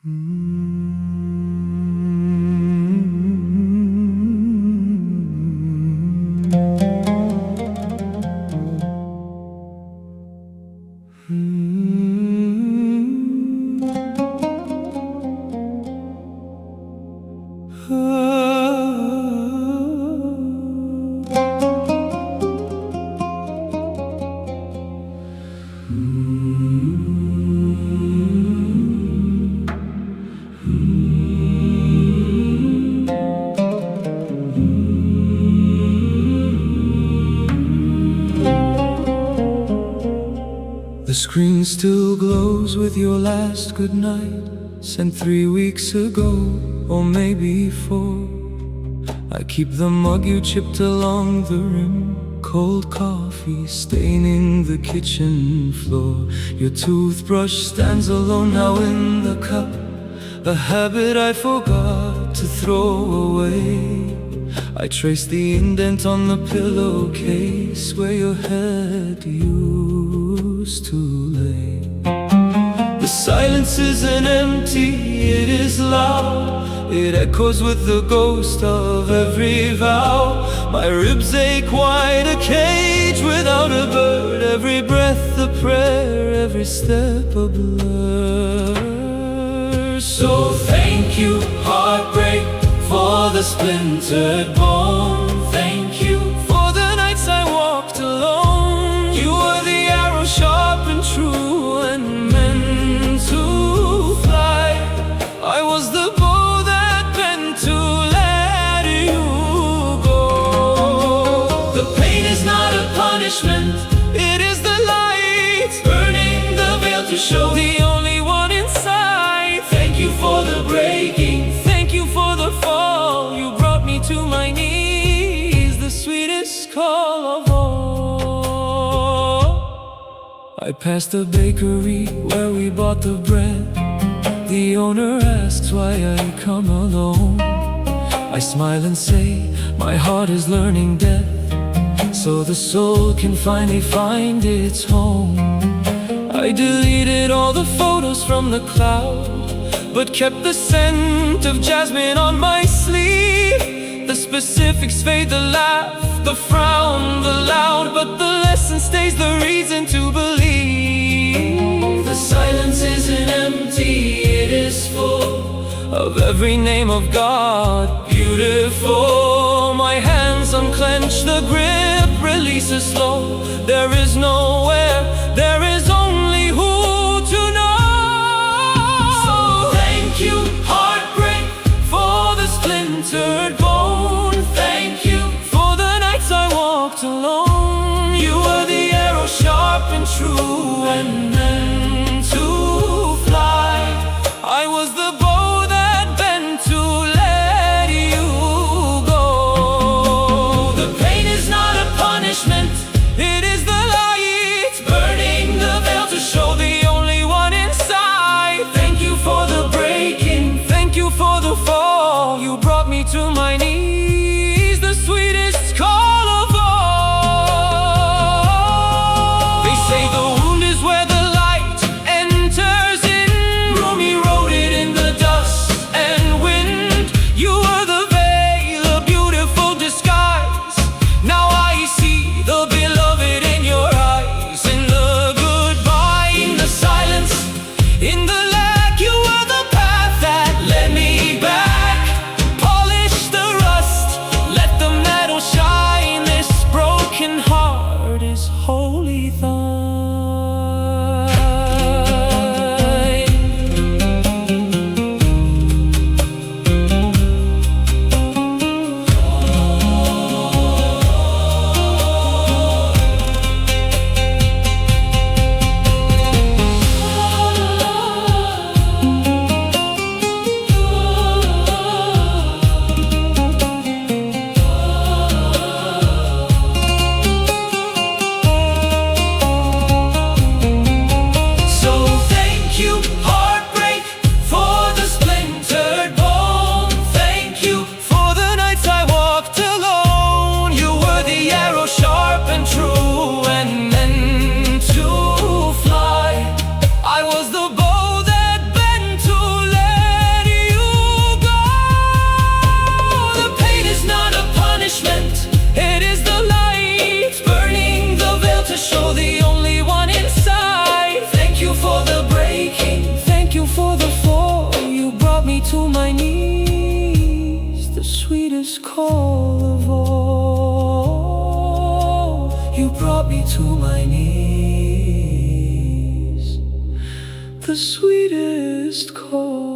The screen still glows with your last goodnight, sent 3 weeks ago, or maybe 4. I keep the mug you chipped along the rim, cold coffee staining the kitchen floor. Your toothbrush stands alone now in the cup, a habit I forgot to throw away. I trace the indent on the pillowcase where your head used to lay. The silence isn't empty, it is loud. It echoes with the ghost of every vow. My ribs ache wide, a cage without a bird. Every breath a prayer, every step a blur. So thank you, heartbreak, for the splintered bone. Thank you for the nights I walked alone. You were the arrow sharp and true and meant to fly. I was the bow that bent to let you go. The pain is not a punishment, it is the light burning the veil to show the only one inside. Thank you for the breaking, thank you for the fall. You brought me to my knees, the sweetest call of all. I passed the bakery where we bought the bread. The owner asks why I come alone. I smile and say, my heart is learning death, so the soul can finally find its home. I deleted all the photos from the cloud, but kept the scent of jasmine on my sleeve. The specifics fade, the laugh, the frown, the loud, but the lesson stays, the reason to believe. The silence isn't empty, it is full of every name of God, beautiful. My hands unclench, the grip releases slow. There is nowhere, there is only who to know. So thank you, heartbreak, for the splintered bone. Thank you for the nights I walked alone. You were the arrow sharp and true and meant to fly. I was the bow that bent to let you go. The pain is not a punishment, it is the light burning the veil to show the only one inside. Thank you for the breaking, thank you for the fall. You brought me to my knees, the sweetest call of all. They say the wound is where the light enters in. Rumi wrote it in the dust and wind. You were the veil, a beautiful disguise. Now I see the beloved in your eyes. In the goodbye, in the silence, in the lack, you were the path that led me back. Polish the call of all. You brought me to my knees, the sweetest call.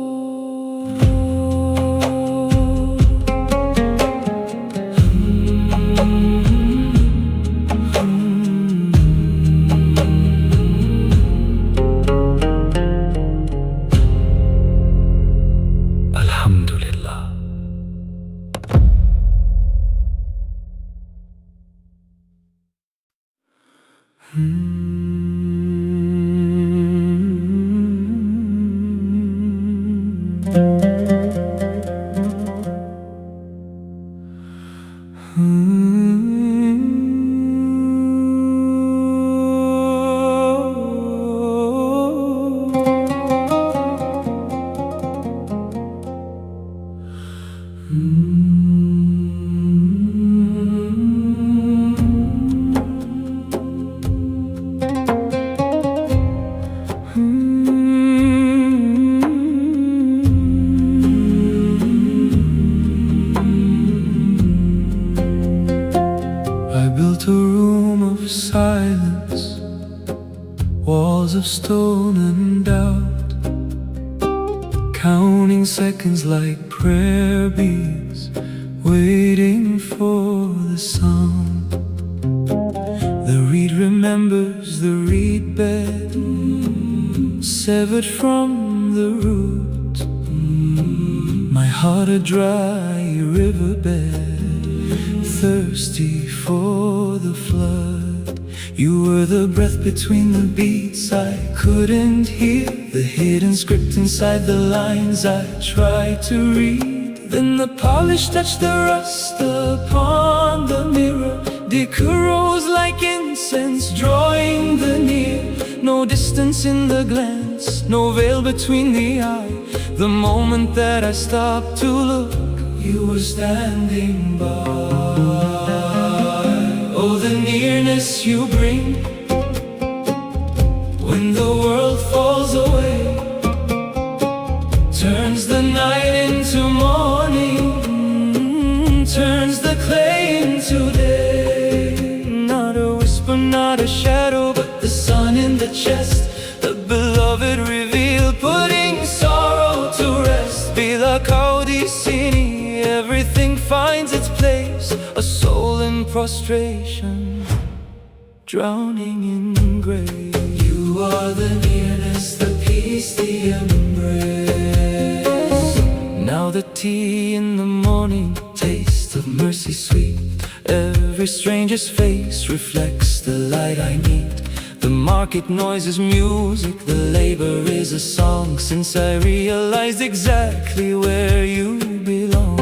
Walls of stone and doubt, counting seconds like prayer beads, waiting for the sound. The reed remembers the reed bed, severed from the root. My heart a dry riverbed, thirsty for the flood. You were the breath between the beats I couldn't hear, the hidden script inside the lines I tried to read. Then the polish touched the rust upon the mirror. Decay rose like incense, drawing the near. No distance in the glance, no veil between the eye. The moment that I stopped to look, you were standing by. Oh, the nearness you bring when the world falls away, turns the night into morning, turns the clay into day. Not a whisper, not a shadow, but the sun in the chest, the beloved revealed, putting sorrow to rest. Be like how Cini, everything finds its place, a soul in prostration, drowning in grace. You are the nearness, the peace, the embrace. Now the tea in the morning, taste of mercy sweet. Every stranger's face reflects the light I need. The market noise is music, the labor is a song. Since I realized exactly where you belong,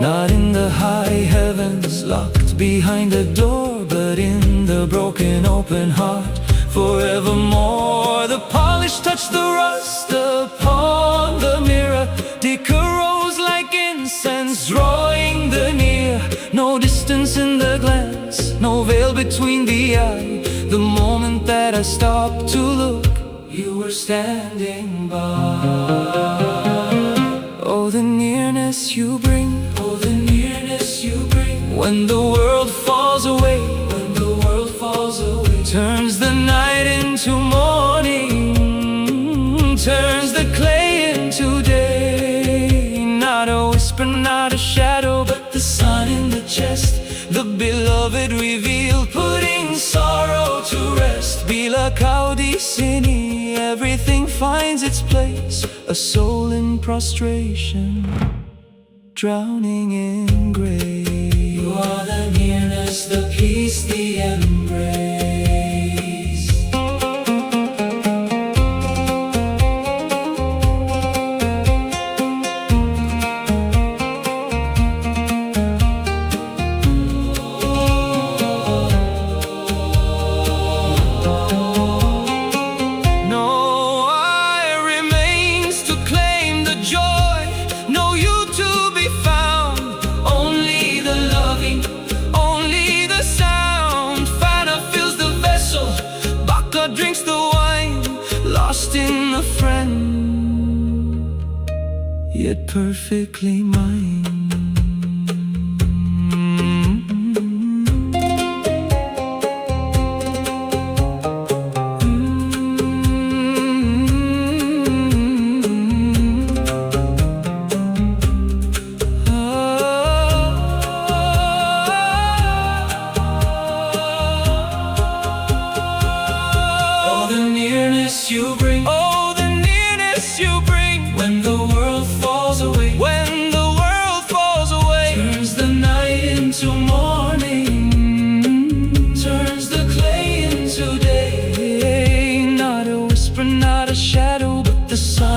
not in the high heavens locked behind a door, but in the broken open heart forevermore. The polish touched the rust upon the mirror. Decay rose like incense, drawing the near. No distance in the glance, no veil between the eye. The moment that I stopped to look, you were standing by. Oh, the nearness you bring, oh, the nearness you bring. When the world falls away, when the world falls away, turns the night into morning, turns the clay into day. Not a whisper, not a shadow, but the sun in the chest, the beloved revealed, putting sorrow to rest. Be like how Cini, everything finds its place, a soul in prostration, drowning in grace. You are the nearness, the peace, the embrace. Drinks the wine, lost in a friend, yet perfectly mine.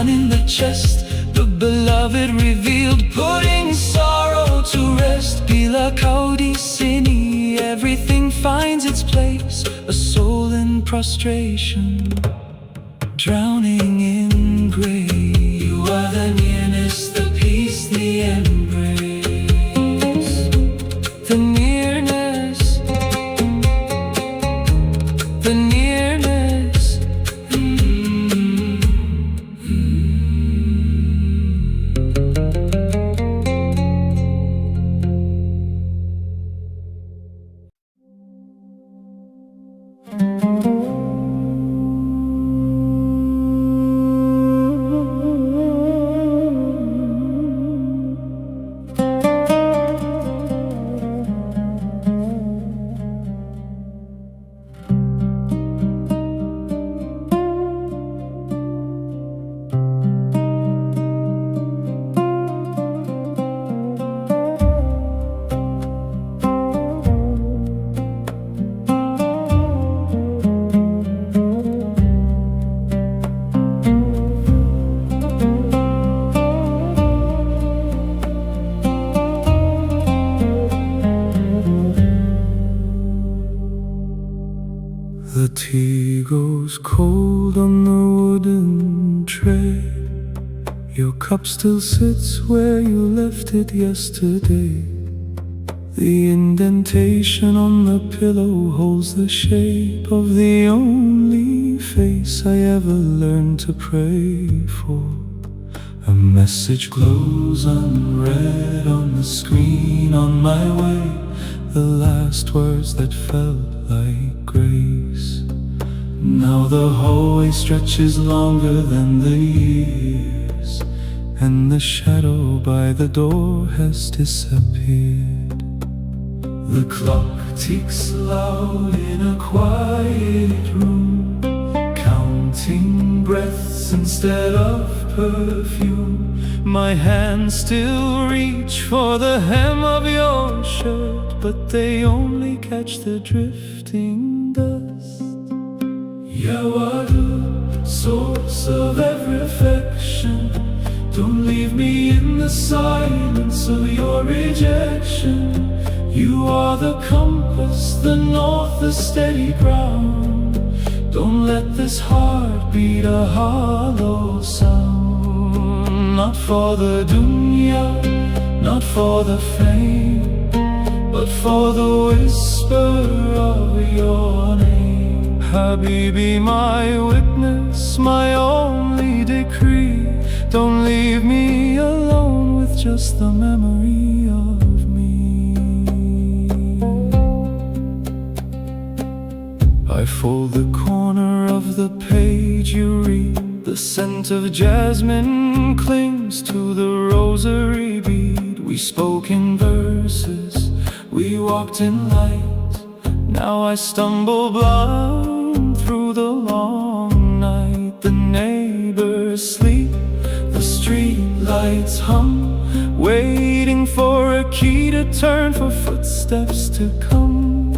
gun in the chest, the beloved revealed, putting sorrow to rest. Bila Kaudi Sini, everything finds its place, a soul in prostration, drowning in grace. You are the nearness, the peace, the embrace, the nearness, the nearness. The tea goes cold on the wooden tray. Your cup still sits where you left it yesterday. The indentation on the pillow holds the shape of the only face I ever learned to pray for. A message glows unread on the screen on my way, the last words that felt like grace. Now the hallway stretches longer than the years, and the shadow by the door has disappeared. The clock ticks loud in a quiet room, counting breaths instead of perfume. My hands still reach for the hem of your shirt, but they only catch the drifting dust. Yawadu, source of every affection, don't leave me in the silence of your rejection. You are the compass, the north, the steady ground. Don't let this heart beat a hollow sound. Not for the dunya, not for the fame, but for the whisper of your name. Habibi, my witness, my only decree. Don't leave me alone with just the memory of me. I fold the corner of the page you read. The scent of jasmine clings to the rosary bead. We spoke in verses, we walked in light. Now I stumble blind through the long night. The neighbors sleep, the street lights hum, waiting for a key to turn, for footsteps to come.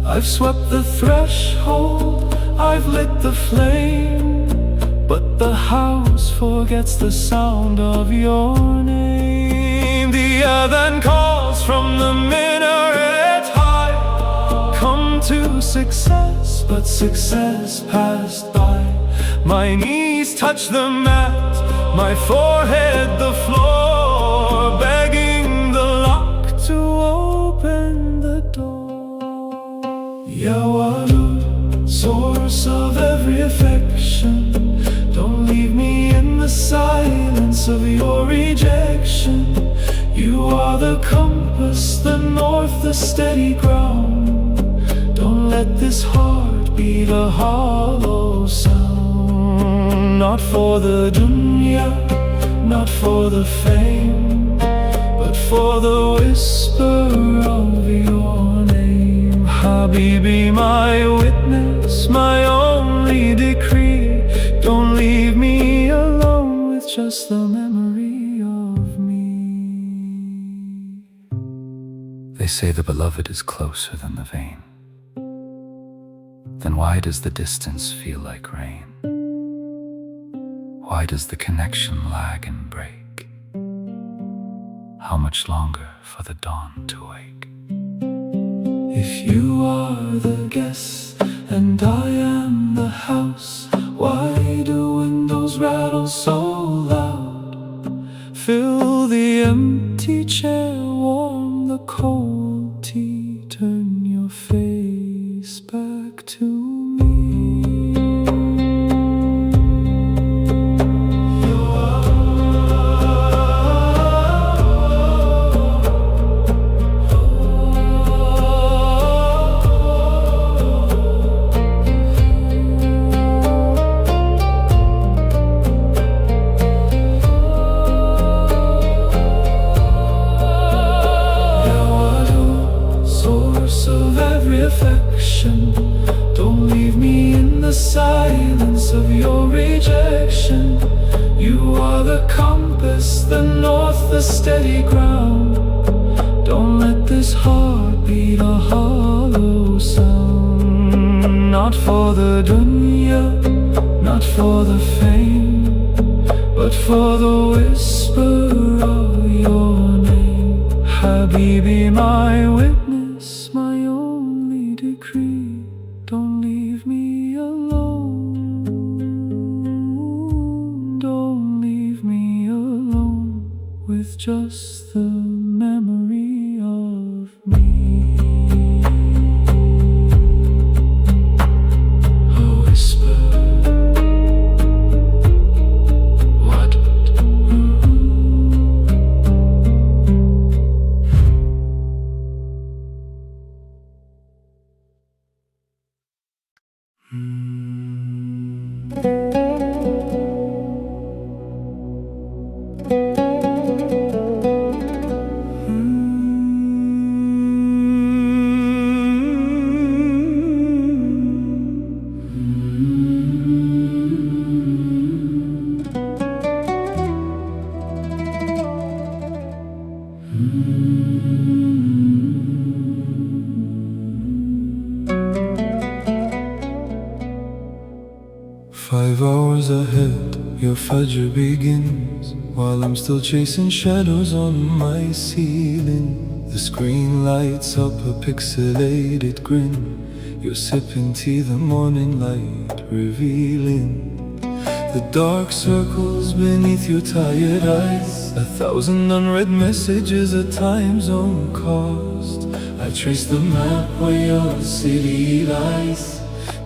I've swept the threshold, I've lit the flame, but the house forgets the sound of your name. The adhan calls from the minaret high. Come to success, but success passed by. My knees touch the mat, my forehead the floor, begging the lock to open the door. Yawalu, source of every affection, don't leave me in the silence of your rejection. You are the compass, the north, the steady ground. Don't let this heart beat a hollow sound. Not for the dunya, not for the fame, but for the whisper of your name. Habibi, my witness, my only decree. Don't leave me alone with just the memory of me. They say the beloved is closer than the vain. Then why does the distance feel like rain? Why does the connection lag and break? How much longer for the dawn to wake? If you are the guest and I am the house, why do windows rattle so loud? Fill the empty chair, warm the cold tea, turn your face back to me. Don't leave me in the silence of your rejection. You are the compass, the north, the steady ground. Don't let this heart beat a hollow sound. Not for the dunya, not for the fame, but for the whisper of your name. Habibi, my witness, my only decree. Don't leave me alone. Don't leave me alone with just the memory of me. A whisper. What? 5 hours ahead, your fajr begins, while I'm still chasing shadows on my ceiling. The screen lights up a pixelated grin. You're sipping tea, the morning light revealing the dark circles beneath your tired eyes. 1,000 unread messages, a time zone cost. I trace the map where your city lies,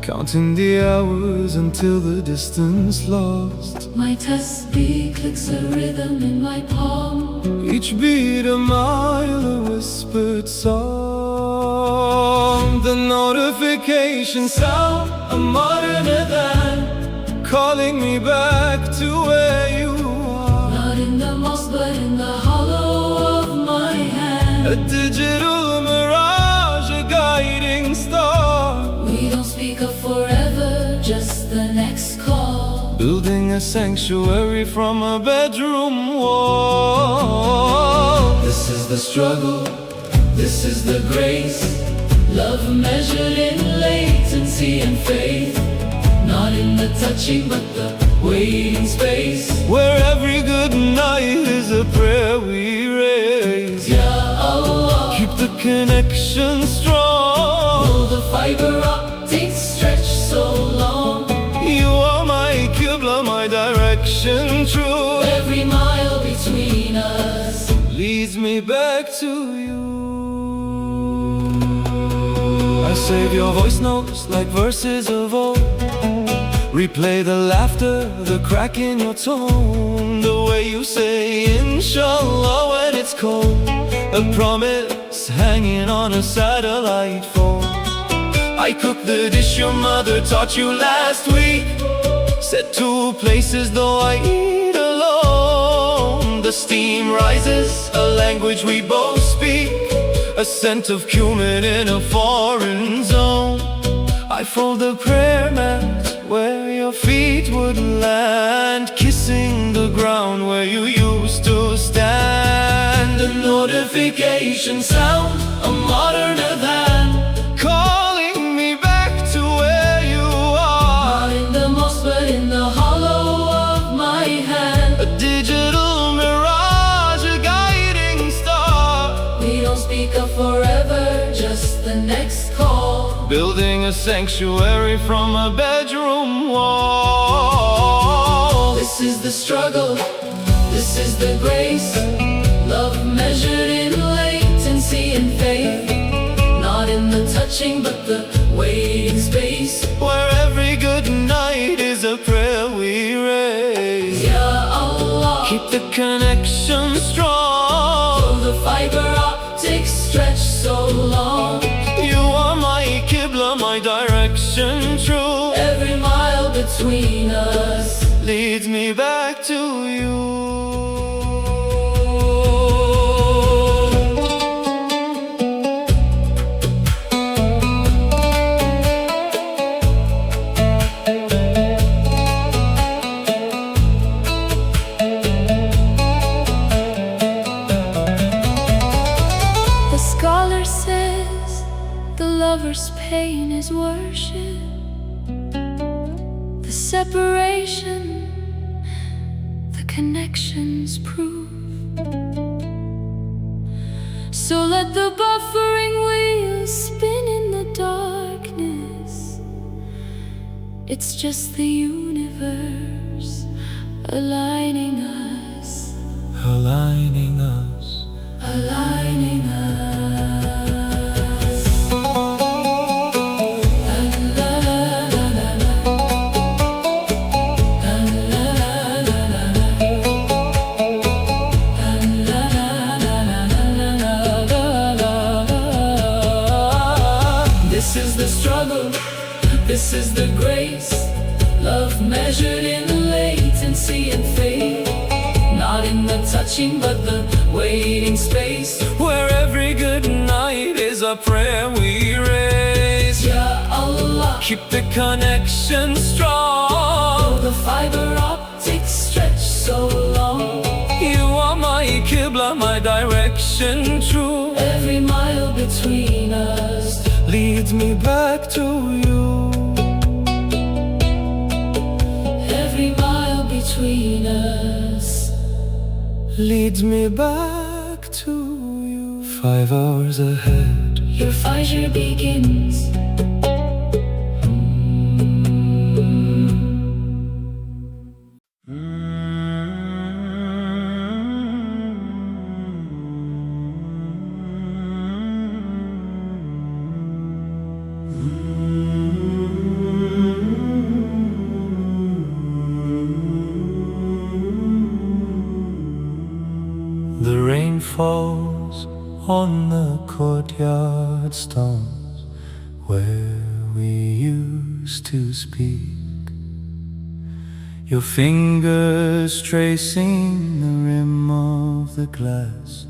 counting the hours until the distance lost. My tasbih clicks a rhythm in my palm. Each beat a mile, a whispered song. The notification sound, a modern adhan, calling me back to where you are. Not in the mosque but in the hollow of my hand. A digital mirage, a guiding star. We don't speak of forever, just the next call. Building a sanctuary from a bedroom wall. This is the struggle, this is the grace. Love measured in latency and faith. Not in the touching but the waiting space, where every good night is a prayer we raise. Ya Allah, keep the connection strong. will the fiber optics stretch so long? You are my Qibla, my direction true. Every mile between us leads me back to you. I save your voice notes like verses of old. Replay the laughter, the crack in your tone, the way you say inshallah when it's cold. A promise hanging on a satellite phone. I cook the dish your mother taught you last week. Set 2 places though I eat alone. The steam rises, a language we both speak. A scent of cumin in a foreign zone. I fold the prayer mat where your feet would land, kissing the ground where you used to stand. the notification sound, a modern adhan, calling me back to where you are. not in the mosque but in the hollow of my A digital mirage, a guiding star. We don't speak of forever, just the next call. Building a sanctuary from a bedroom wall. This is the struggle, this is the grace. Love measured in latency and faith. Not in the touching, but the waiting space. Where every good night is a prayer we raise. Ya Allah, Keep the connection strong. though the fiber optics stretch so long. You are my Qibla, my direction true. Every mile between us Leads me back to you. The scholar says the lover's pain is worship. The separation, the connection's proof. So let the buffering wheels spin in the darkness. It's just the universe aligning us, Aligning us. aligning us. This is the struggle, this is the grace. Love measured in latency and faith. Not in the touching, but the waiting space. Where every good night is a prayer we raise. Ya Allah, Keep the connection strong. the fiber optics stretch so long. You are my Qibla, my direction true. Every mile between us Leads me back to you. every mile between us Leads me back to you. 5 hours ahead. your fire begins. The rain falls on the courtyard stones where we used to speak. Your fingers tracing the rim of the glass,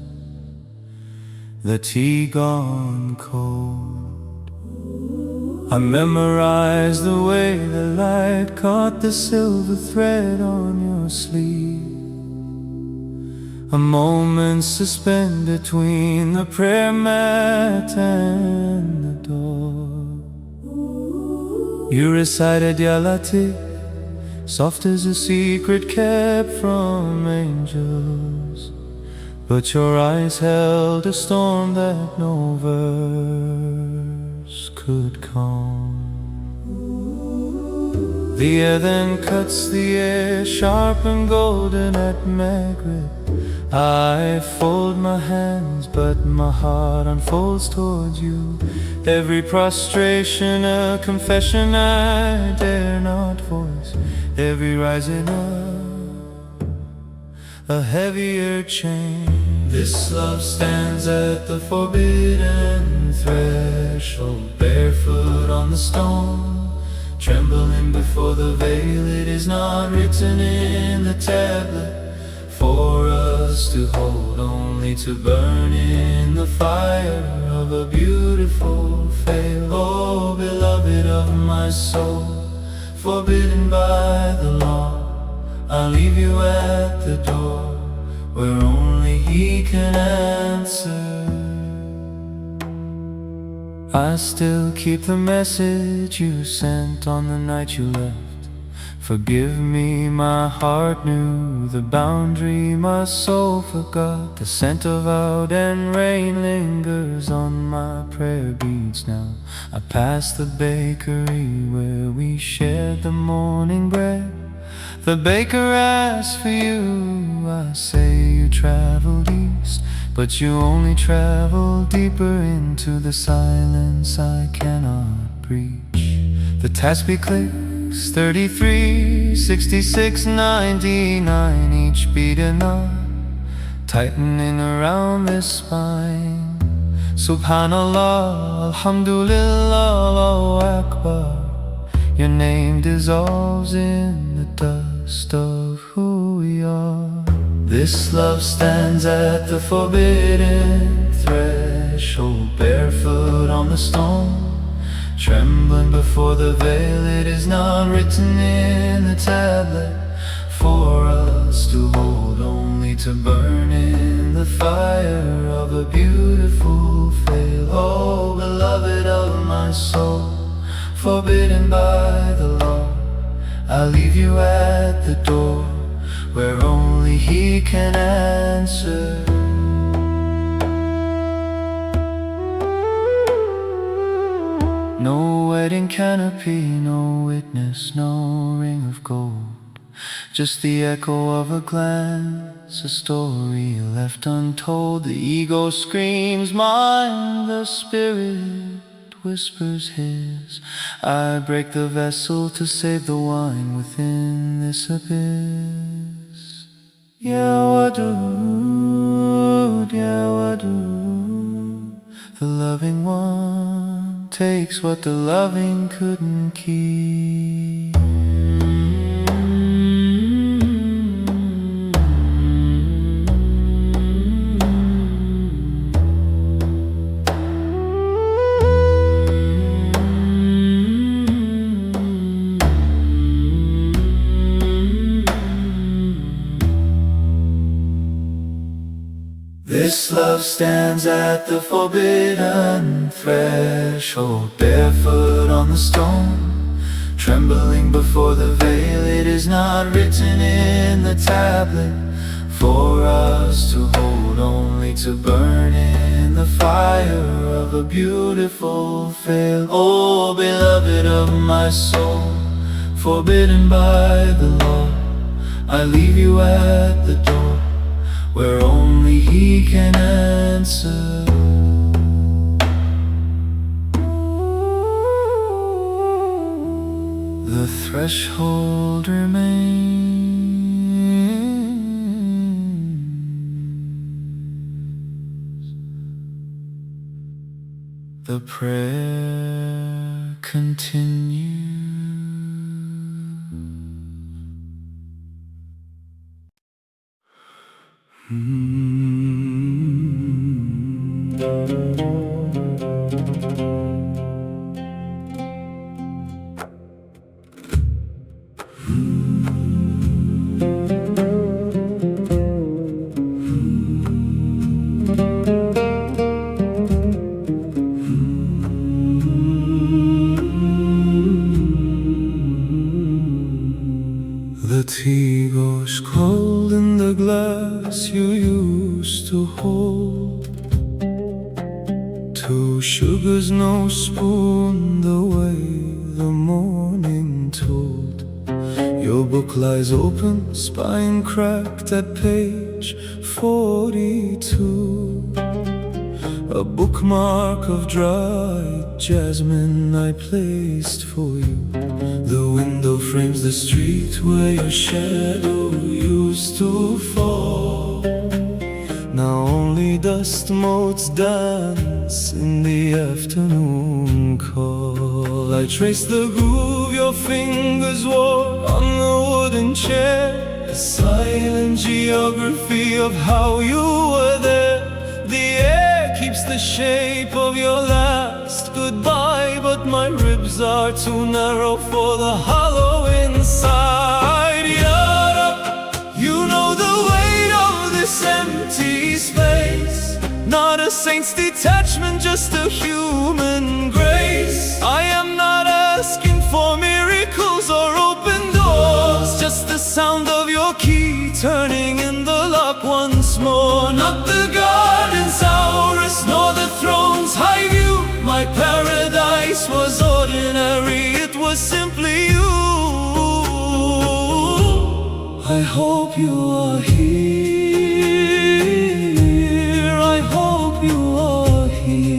the tea gone cold. I memorized the way the light caught the silver thread on your sleeve. A moment suspended between the prayer mat and the door. You recited Ya Latif, soft as a secret kept from angels. But your eyes held a storm that no verse could calm. The air then cuts the air, sharp and golden at Maghrib. I fold my hands, but my heart unfolds towards you. Every prostration a confession I dare not voice. Every rising up, a heavier chain. This love stands at the forbidden threshold, barefoot on the stone, trembling before the veil. It is not written in the tablet for us to hold, only to burn in the fire of a beautiful fail. Oh, beloved of my soul, forbidden by the law, I'll leave you at the door, where only He can answer. I still keep the message you sent on the night you left. Forgive me, my heart knew the boundary, my soul forgot. The scent of out and rain lingers on my prayer beads now. I pass the bakery where we shared the morning bread. The baker asks for you, I say you traveled east, but you only travel deeper into the silence I cannot breach. The tasbih clicks, 33, 66, 99, each beat a knot, tightening around this spine. Subhanallah, Alhamdulillah, Allahu Akbar. Your name dissolves in the dust of who we are. This love stands at the forbidden threshold, barefoot on the stone, trembling before the veil. It is not written in the tablet for us to hold, only to burn in the fire of a beautiful veil. Oh, beloved of my soul, forbidden by the law, I leave you at the door where only He can answer. No wedding canopy, no witness, no ring of gold, just the echo of a glance, a story left untold. The ego screams mine, the spirit whispers his. I break the vessel to save the wine within this abyss. Ya Wadud, Ya Wadud, the loving one takes what the loving couldn't keep. This love stands at the forbidden threshold, barefoot on the stone, trembling before the veil. It is not written in the tablet for us to hold, only to burn in the fire of a beautiful veil. Oh, beloved of my soul, forbidden by the law, I leave you at the door where only He can answer. The threshold remains, the prayer continues. The tea goes cold in the glass you used to hold. Two sugars, no spoon, the way the morning told. Your book lies open, spine cracked at page 42. A bookmark of dried jasmine I placed for you. The window frames the street where your shadow used to fall. Now only dust motes dance in the afternoon call. I trace the groove your fingers wore on the wooden chair, a silent geography of how you were there. The air keeps the shape of your last goodbye, but my ribs are too narrow for the hollow inside. Yara, you know the weight of this empty space. Not a saint's detachment, just a human grace. I am not asking for miracles or open doors. lock once more. Not the gardens ours, nor the throne's high view. My paradise was ordinary, it was simply you. I hope you are here, I hope you are here.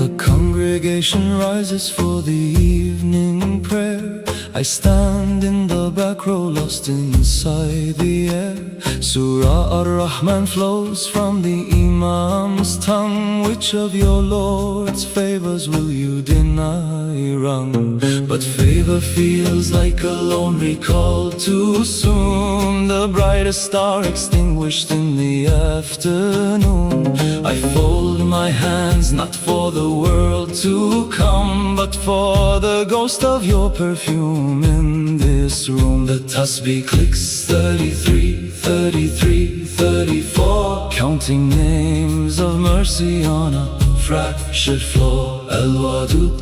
The congregation rises for the evening prayer. I stand in the back row, lost inside the air. Surah Ar-Rahman flows from the Imam's tongue. Which of your Lord's favors will you deny wrong? But favor feels like a lone recall too soon. The brightest star extinguished in the afternoon. I fold my hands not for the world to come, but for the ghost of your perfume in this room. The tasbih clicks 33, 33, 34, counting names of mercy on a fractured floor. Al-Wadud,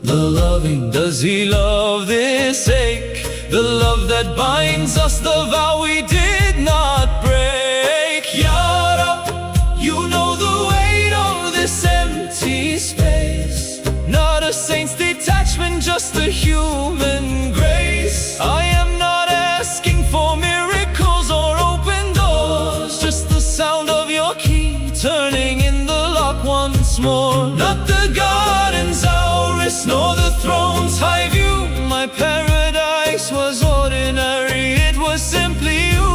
the loving, does he love this ache? The love that binds us, the vow we did not break. Ya Rab, you know the weight of this empty space. Not a saint's detachment, just a human grace. I am not asking for miracles or open doors, just the sound of your key turning in the lock once more. Not the gardens ours, nor the throne's high view. My paradise was ordinary, it was simply you.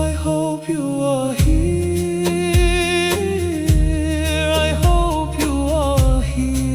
I hope you are here, I hope you are here.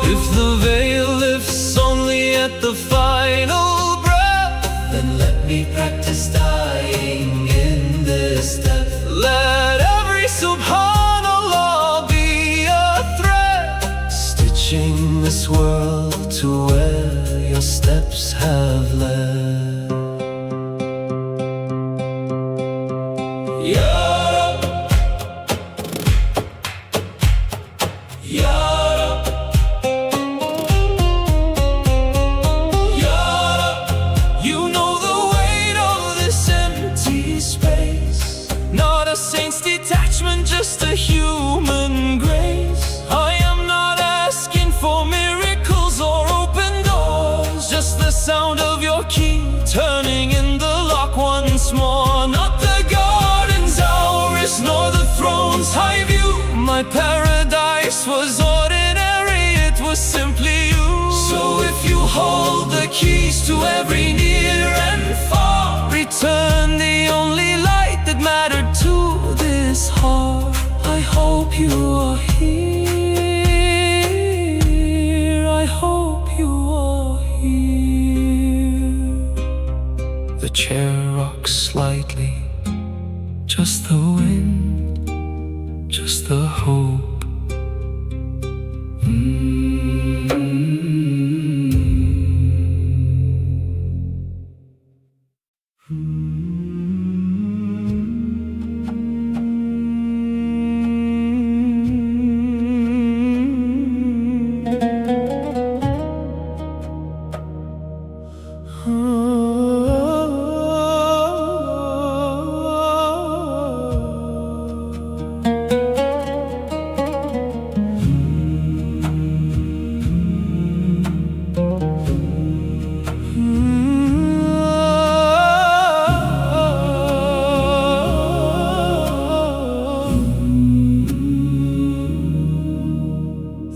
If the veil lifts only at the final breath, then let me practice dying in this death. Let every subhanallah be a thread, stitching this world to where your steps have led. Ya Rab, Ya Rab, you know the weight of this empty space. Not a saint's detachment, just a human grace. I am not asking for miracles or open doors, just the sound of your key turning in the lock once more. Not the gardens ours, nor the throne's high view. My paradise was ordinary, it was simply you. So if you hold the keys to every near and far, return the only light that mattered to this heart. I hope you are here, I hope you are here. The chair rocks slightly, just the wind, just the hope.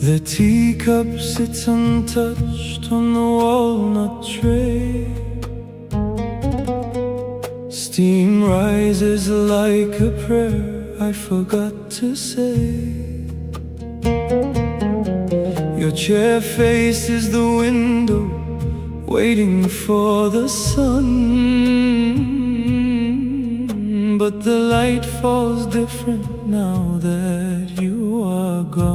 The teacup sits untouched on the walnut tray. Steam rises like a prayer I forgot to say. Your chair faces the window, waiting for the sun. But the light falls different now that you are gone.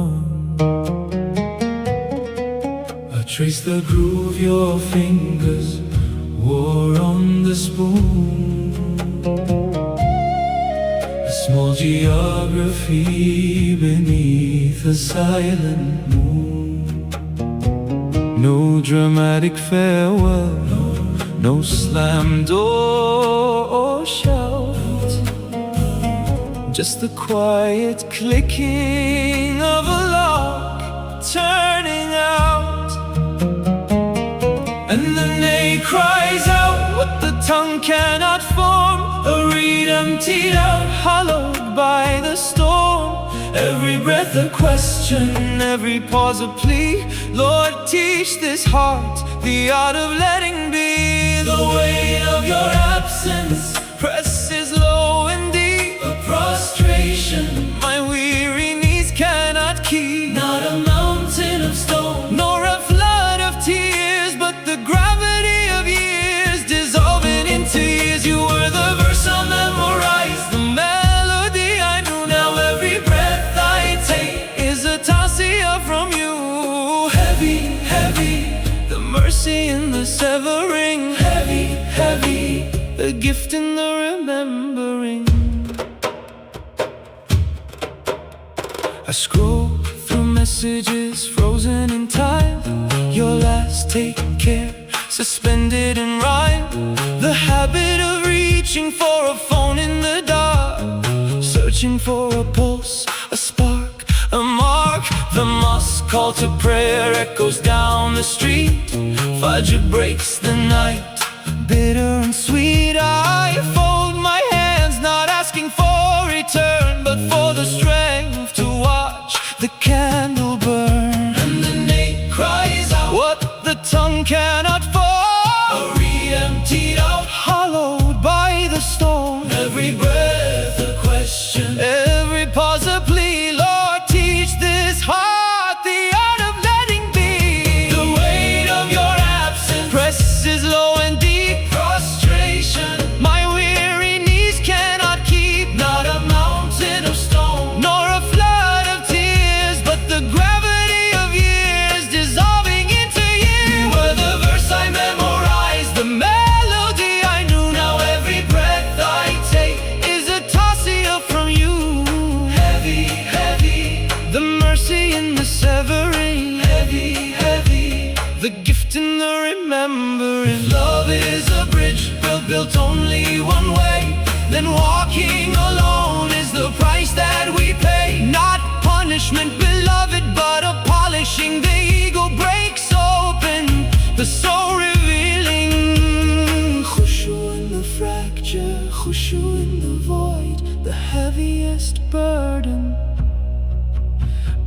Trace the groove your fingers wore on the spoon. A small geography beneath a silent moon. No dramatic farewell, no slam door or shout. Just the quiet clicking of a lock turning out. And the nay cries out what the tongue cannot form. A reed emptied out, hollowed by the storm. Every breath a question, every pause a plea. Lord, teach this heart the art of letting be. The weight of your absence presses low and deep. A prostration my weary knees cannot keep. Not a mountain of stone, nor a flood of tears, but the gravity of years dissolving into years. You were the verse I memorized, the melody I knew. Now every breath I take is a tausia from you. Heavy, heavy, the mercy in the severing. Heavy, heavy, the gift in the remembering. I scroll through messages frozen in time. Your last take care, suspended in rhyme. The habit of reaching for a phone in the dark, searching for a pulse, a spark, a mark. The mosque call to prayer echoes down the street. Fajr breaks the night, bitter and sweet. I fold my hands, not asking for return, but for the strength to watch the candle burn. And the nay cries out what the tongue cannot form. A reed emptied out, hollowed by the storm. Every breath a question, every pause a plea. Lord, teach this heart the art of letting be. The weight of your absence presses low and deep. Prostration my weary knees cannot keep. Not a mountain of stone, nor a flood of tears, but the gravity of years dissolving into years. You were the verse I memorized, the melody I knew. Now every breath I take is a tausia from you. Heavy, heavy, the mercy in the severing. Heavy, heavy, the gift in the remembering. Love is a bridge built only one way, then walking alone is the price that we pay. Not punishment, beloved, but a polishing. The ego breaks open, the soul revealing. Khushu in the fracture, khushu in the void. The heaviest burden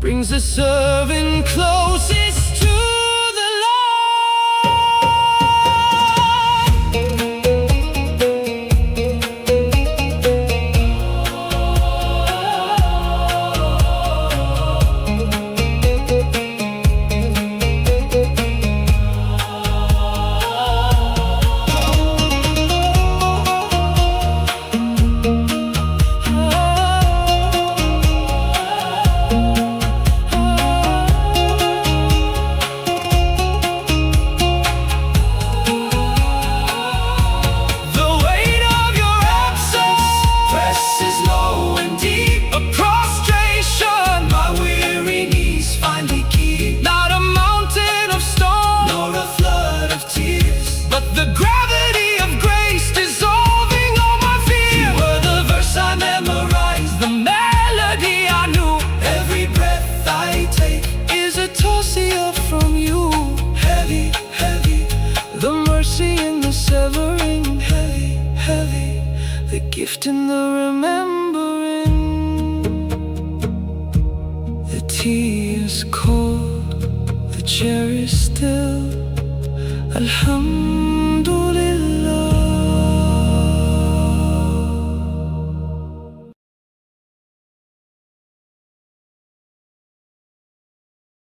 brings the servant closest to the Lord. The gravity of grace dissolving all my fear. You were the verse I memorized, the melody I knew. Every breath I take is a tausia from you. Heavy, heavy, the mercy in the severing. Heavy, heavy, the gift in the remembering. The tea is cold, the chair is still. Alhamdulillah.